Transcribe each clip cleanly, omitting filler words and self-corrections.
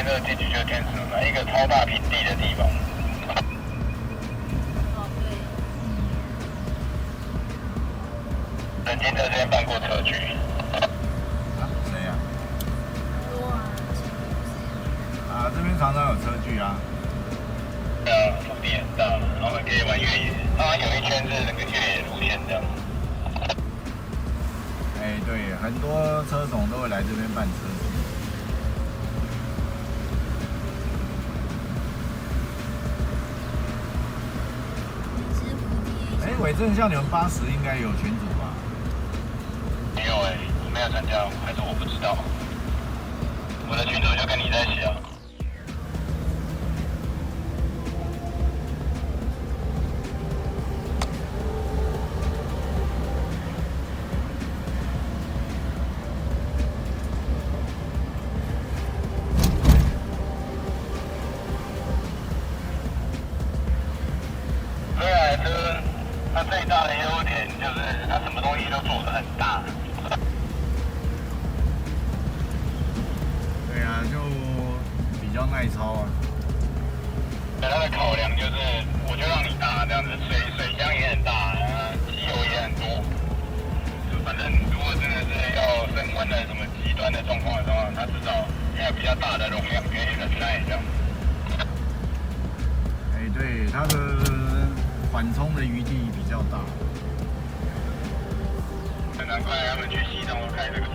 边这个进去就是天使门，一个超大平地的地方。哦，对。曾经在这边办过车局。啊，谁呀？多啊，啊，这边常常有车距啊。腹地很大，然后可以玩越野。它有一圈是那个越野路线这样。哎，对，很多车种都会来这边办车局。是蝴蝶。哎，伟正，像你们80应该有群组吧？没有我没有参加，还是我不知道。我的群主就跟你在一起啊。这台车它最大的优点就是它什么东西都做得很大。对啊，就比较耐操啊。它的考量就是，我就让你大这样子，水箱也很大，机油也很多。就反正如果真的是要升温的什么极端的状况的话，它至少也有比较大的容量可以忍耐这样。哎，对，它的缓冲的余地比较大。难怪他们去西藏都开这个车。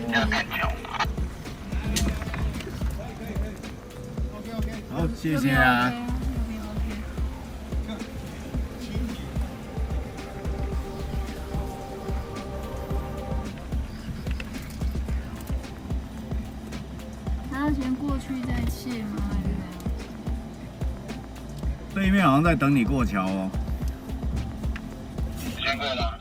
这样更巧。好，谢谢啊。他要先过去再切吗？还是怎样？对面好像在等你过桥哦。先过了。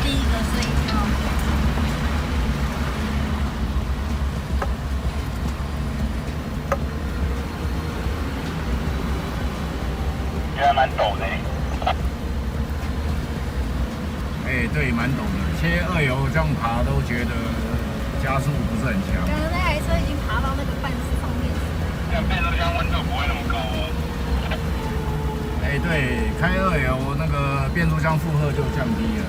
第一个是一条对，蛮陡的。切二油这样爬都觉得加速不是很强。刚刚那台车已经爬到那个半上面。这样变速箱温度不会那么高哦。对，开二油那个变速箱负荷就降低了。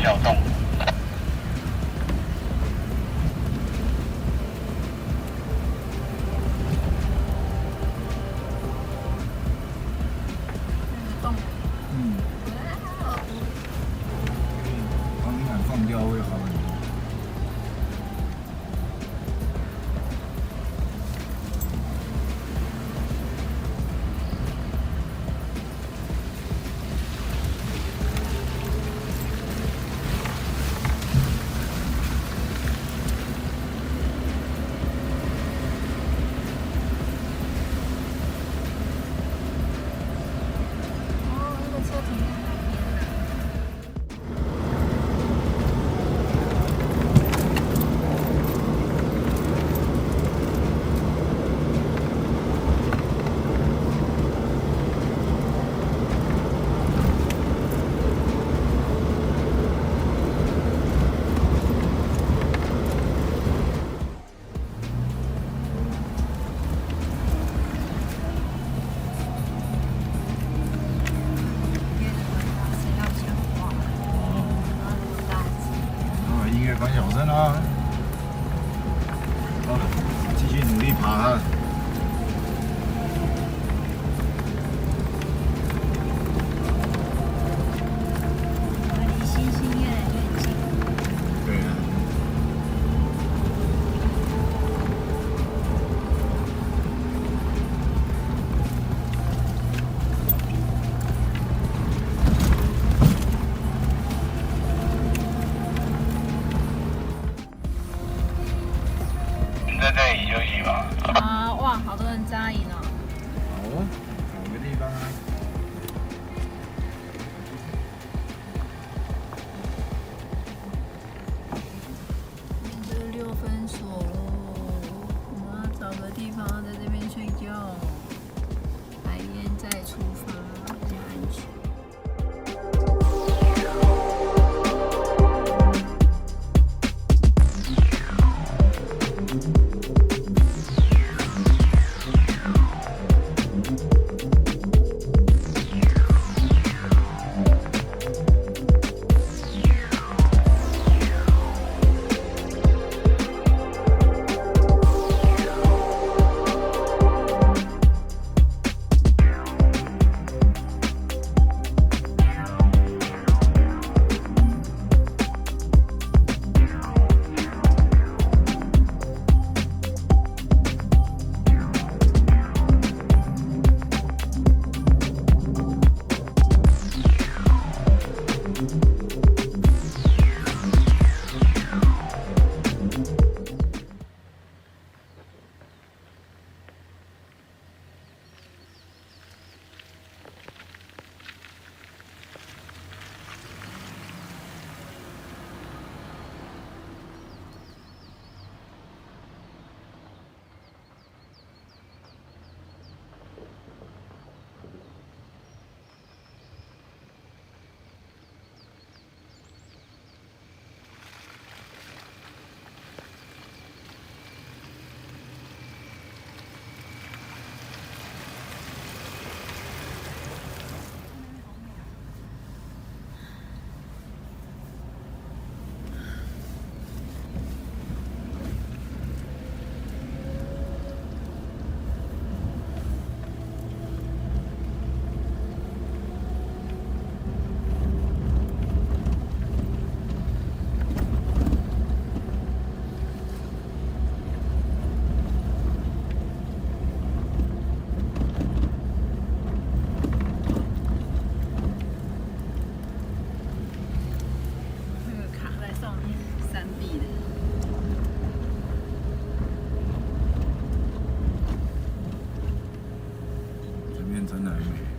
小洞。防泥板放掉会好很多。哦，那个车停在那边啊。音乐关小声啊！好，继续努力爬啊！离星星越来越近。对啊。在这里休息吧。啊，哇，好多人扎营哦。好，找个地方啊。这个6分所，我们要找个地方在这边睡觉，白天再出发，比较安全。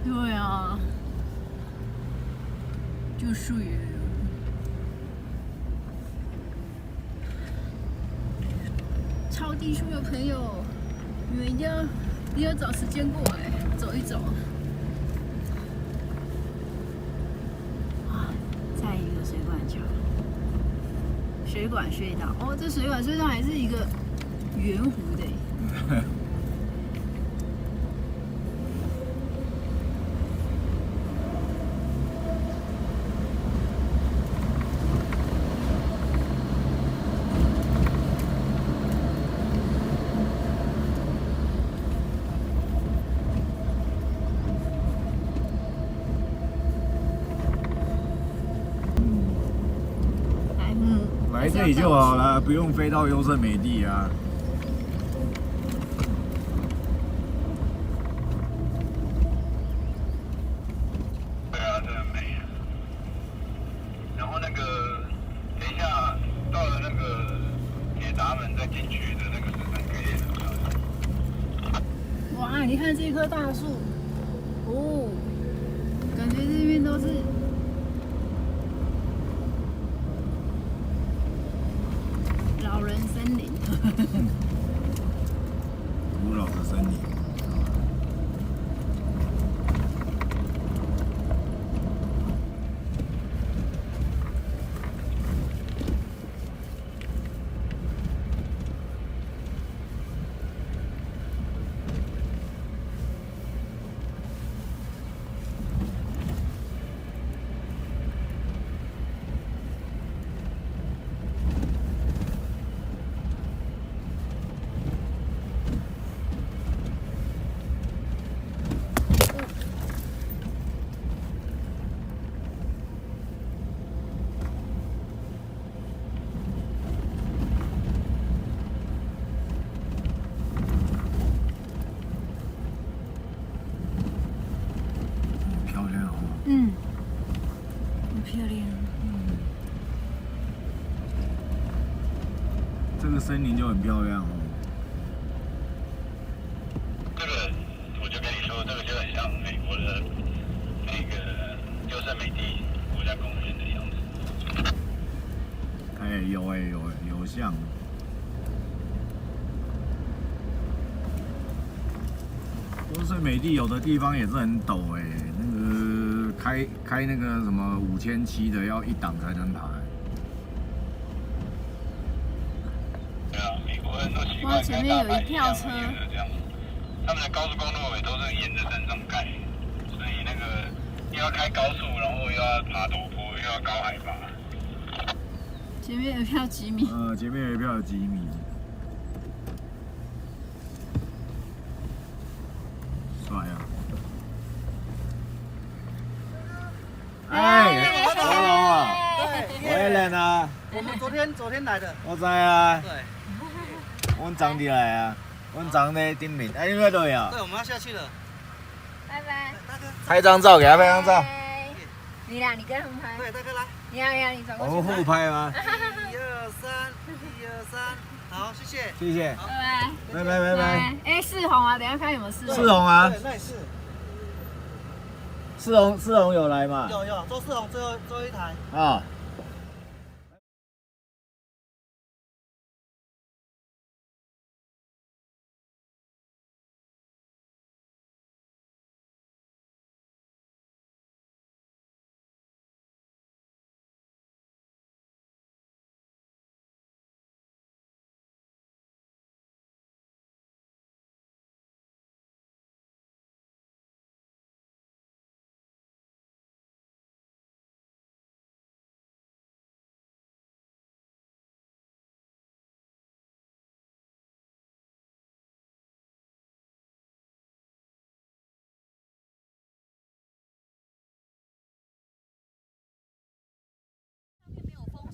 对啊，就属于超地区的朋友，你们一定要找时间过来走一走。啊，在一个水管桥，水管隧道。哦，这水管隧道还是一个圆弧的。来这里就好了，不用飞到优胜美地啊。对啊，真的美。然后那个，等一下到了那个铁闸门再进去的那个13K也很漂亮。哇，你看这棵大树，哦，感觉这边都是。老人森林，古老的森林。嗯，很漂亮。这个森林就很漂亮哦。这个我就跟你说，这个就很像美国的那个优胜美地国家公园的样子。有像。优胜美地有的地方也是很陡哎，那个开那个什么5700的要1档才能爬。对啊，美国人都习惯开大排量沿着这样，他们的高速公路也都是沿着山上盖，所以那个又要开高速，然后又要爬陡坡，又要高海拔。前面有一票几米。前面有一票几米。帅啊！哎，何龙啊，我也认啊。我们昨天来的。我知啊。对。我们昨天来啊，我们昨天顶面，哎，你在哪呀？对，我们要下去了。拜拜。大哥。拍张照，给他拍张照。你俩，你跟他们拍。对，大哥来。你好，你转过去。我们互拍吗1、2、3，1、2、3，好，谢谢。谢谢。拜拜。拜。哎，世宏啊，等下看有没有世宏。世宏啊。对，那也是。世宏有来嘛？有，周世宏最后一台。啊。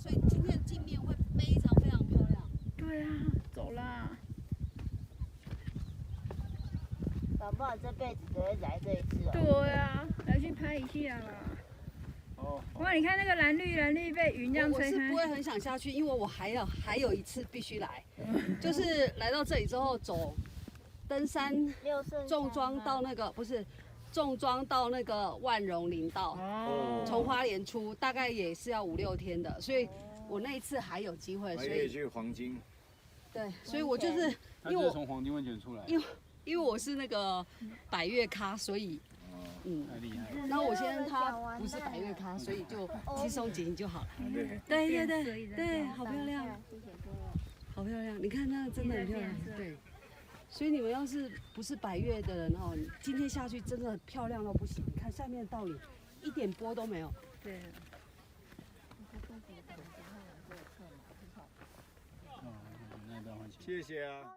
所以今天的镜面会非常非常漂亮。对啊，走啦。搞不好这辈子只会来这一次哦。对啊，来去拍一下啦。哦。哇，你看那个蓝绿被云这样吹开。我是不会很想下去，因为我还有一次必须来，就是来到这里之后走登山重装到那个不是。重装到那个万荣林道，从花莲出大概也是要5、6天的，所以我那一次还有机会，所以去黄金。对，所以我就是他就是从黄金温泉出来，因为我是那个百越咖，所以太厉害了。那我先他不是百越咖，所以就轻松剪就好了。对，好漂亮，谢谢各位。好漂亮！你看那个真的很漂亮，对。所以你们要是不是百越的人哦，今天下去真的漂亮到不行。你看下面的倒影，一点波都没有。对。那段换钱。谢谢啊。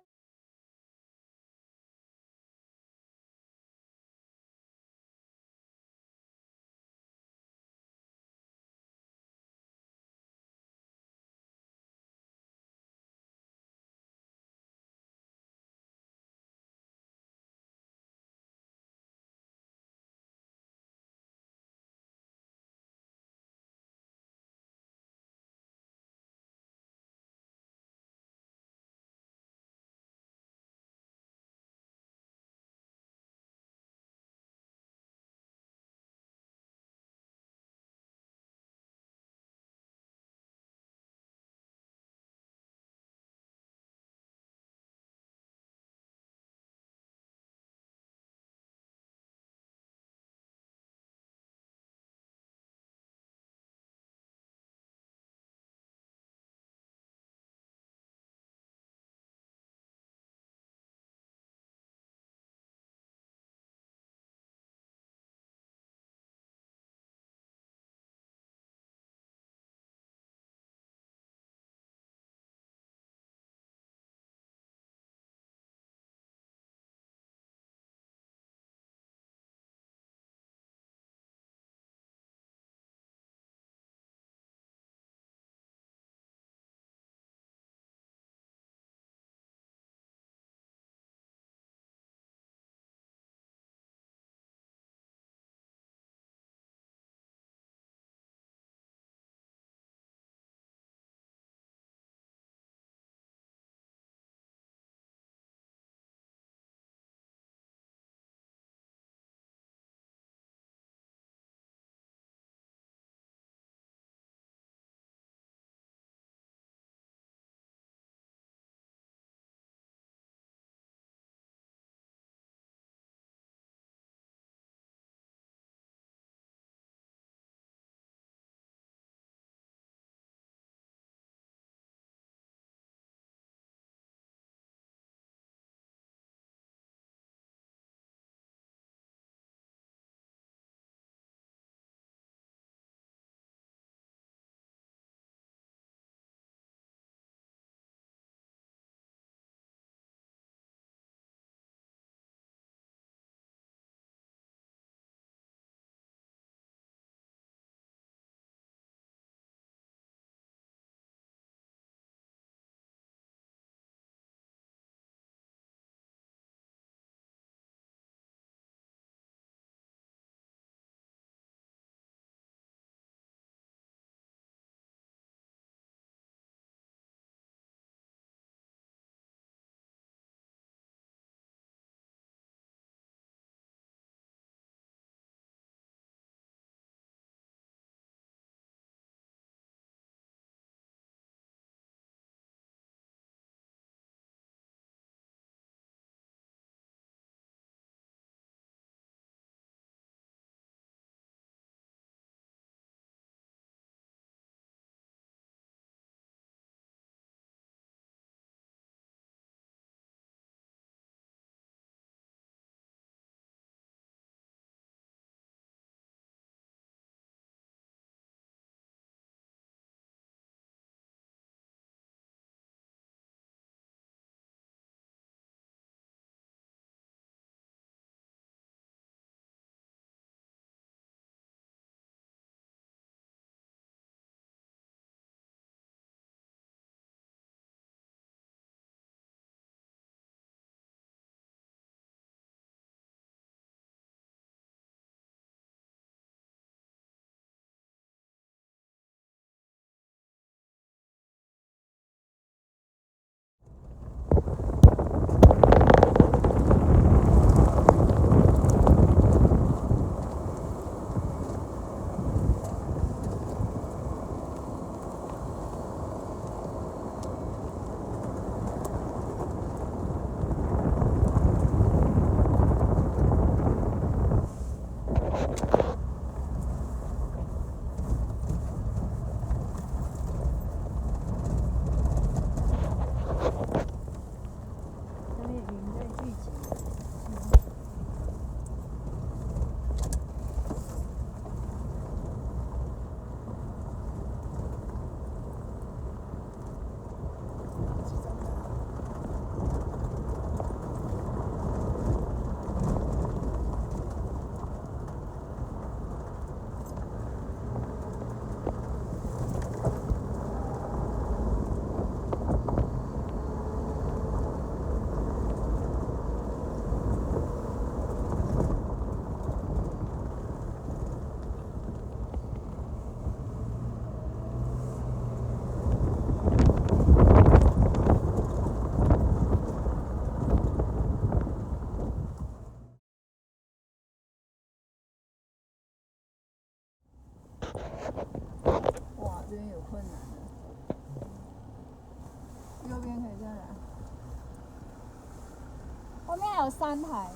有3台。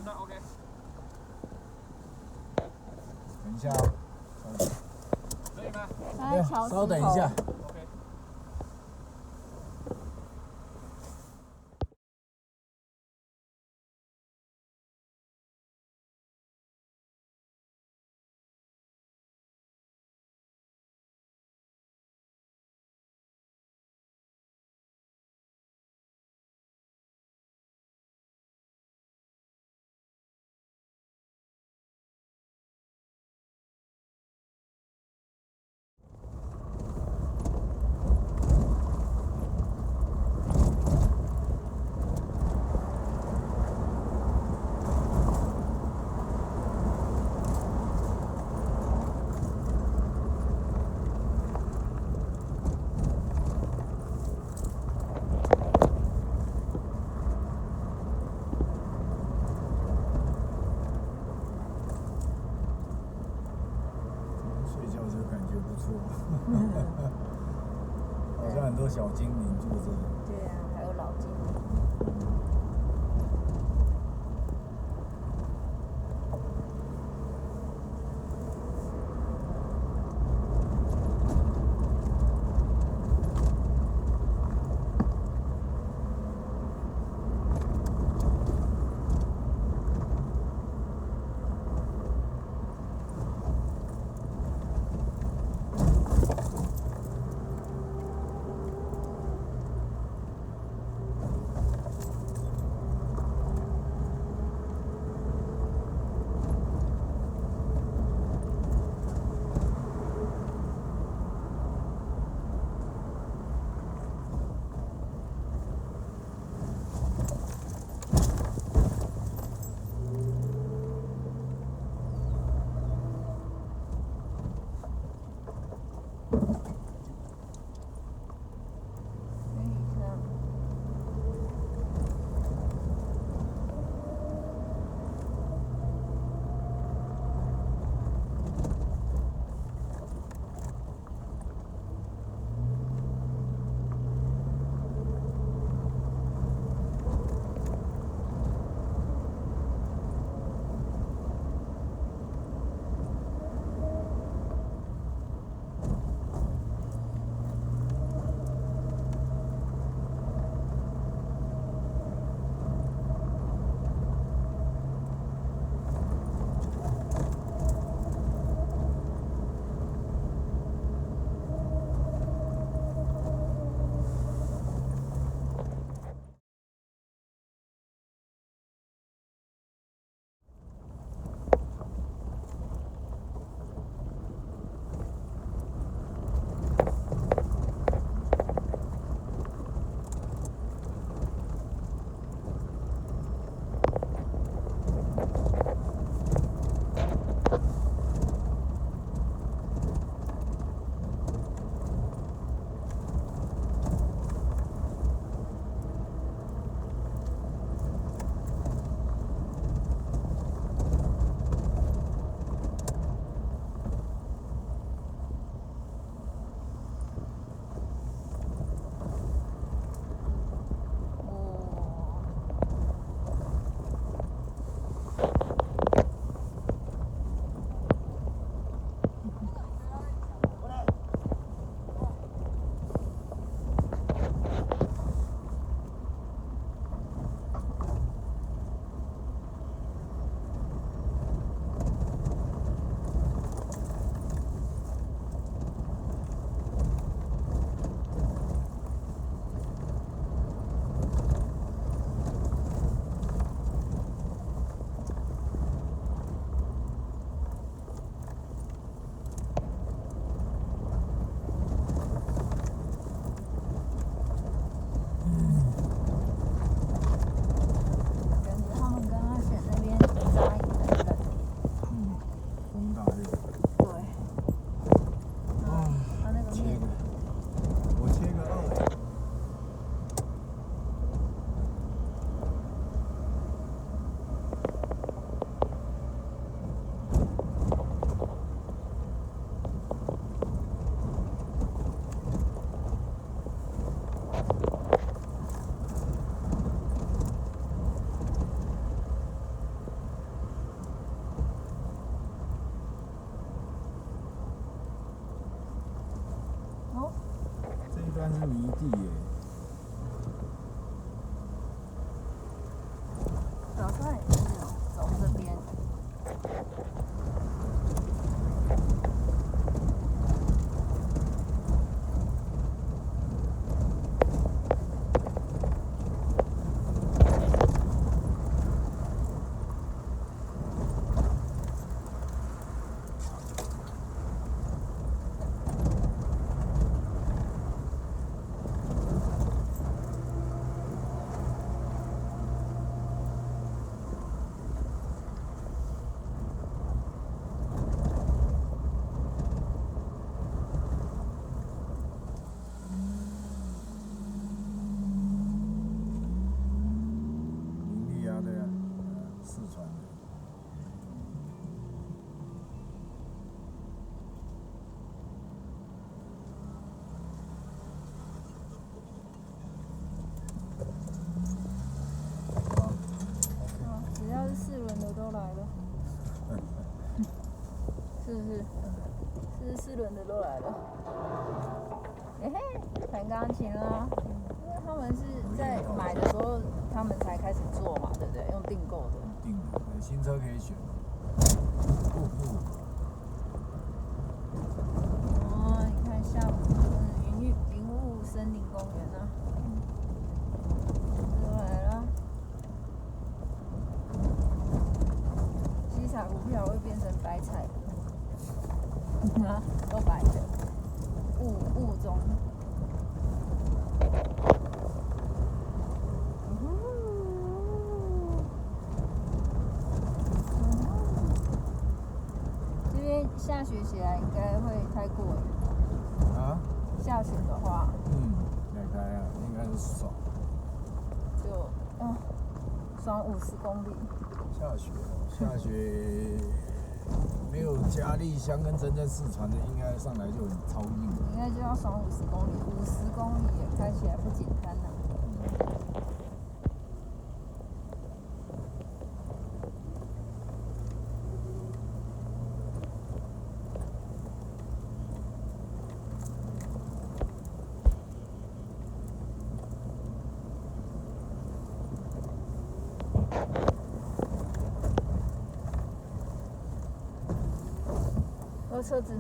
等一下哦。可以吗？在桥稍等一下。睡觉就感觉不错，好像很多小精灵住这里。对啊，还有老精灵。这段是迷地耶。早上也是走这边。林立啊，对啊，四川的。只要是4轮的都来了，是不是？是4轮的都来了。嘿嘿，弹钢琴啦，因为他们是在买的时候，他们才开始做嘛，对不对？用订购的。定的，新车可以选。瀑布。哦，你看下午云雾森林公园啊，都来了。七彩股票会变成白彩股，啊，都白的，雾中。这边下雪起来应该会太过瘾。啊？下雪的话，应该是爽。就爽50公里。下雪没有嘉义乡跟真正四川的，应该上来就很超硬。应该就要爽50公里，50公里也开起来不简单呐、车子。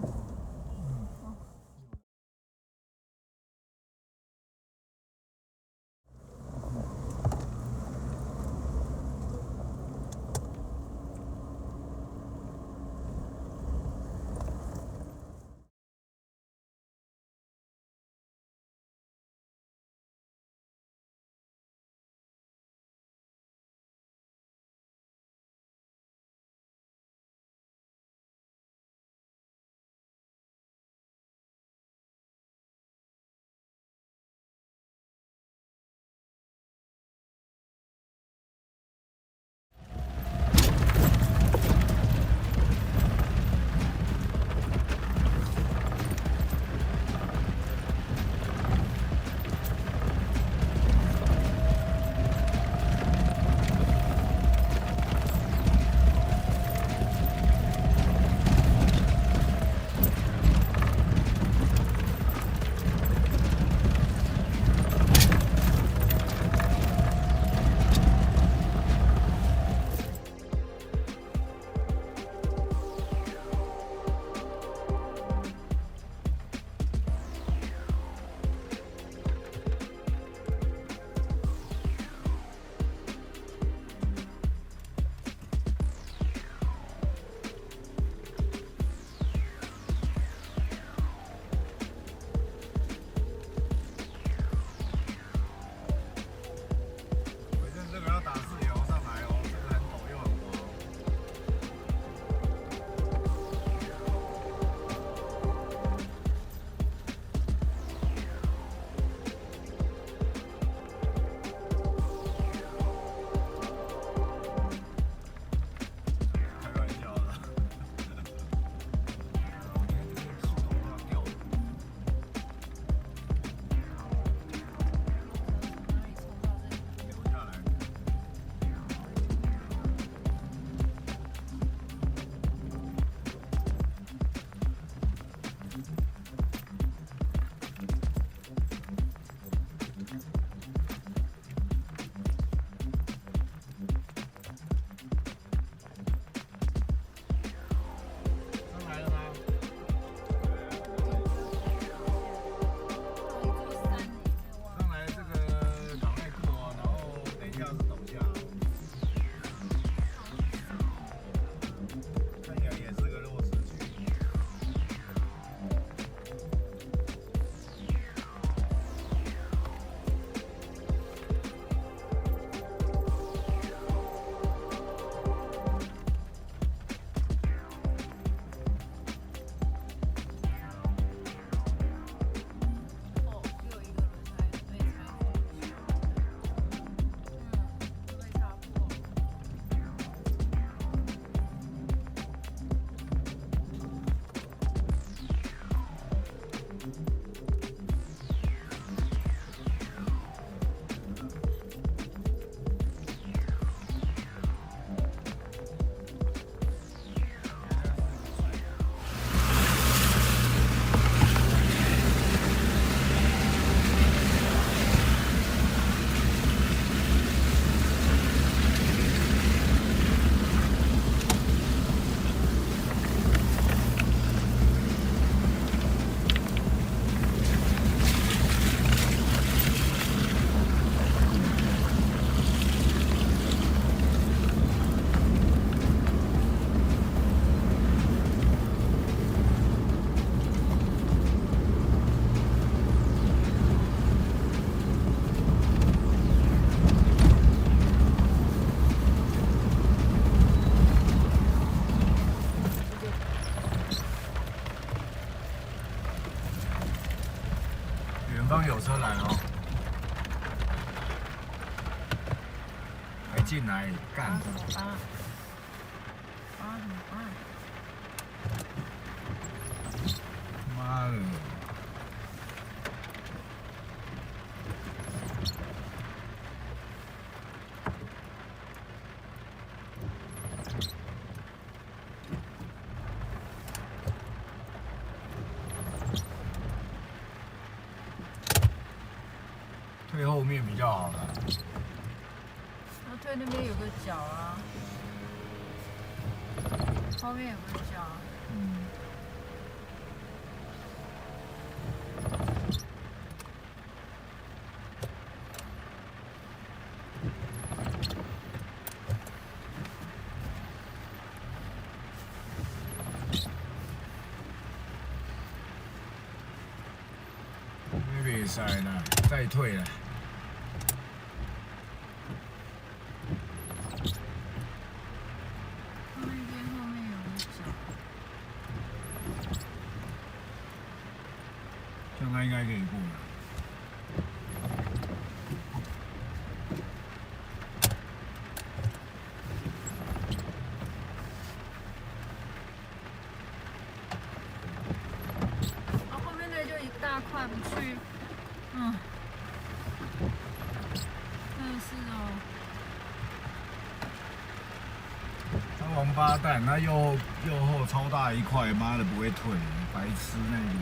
方有车来哦，还进来干！啊！妈的！退后面比较好了。要退那边有个角啊，后面有个角。嗯。那边塞了，再退了。那边后面有个角。这样他应该可以过了。后面那就一大块不去，真的是哦。他王八蛋，他右后超大一块，妈的不会退，白痴那种。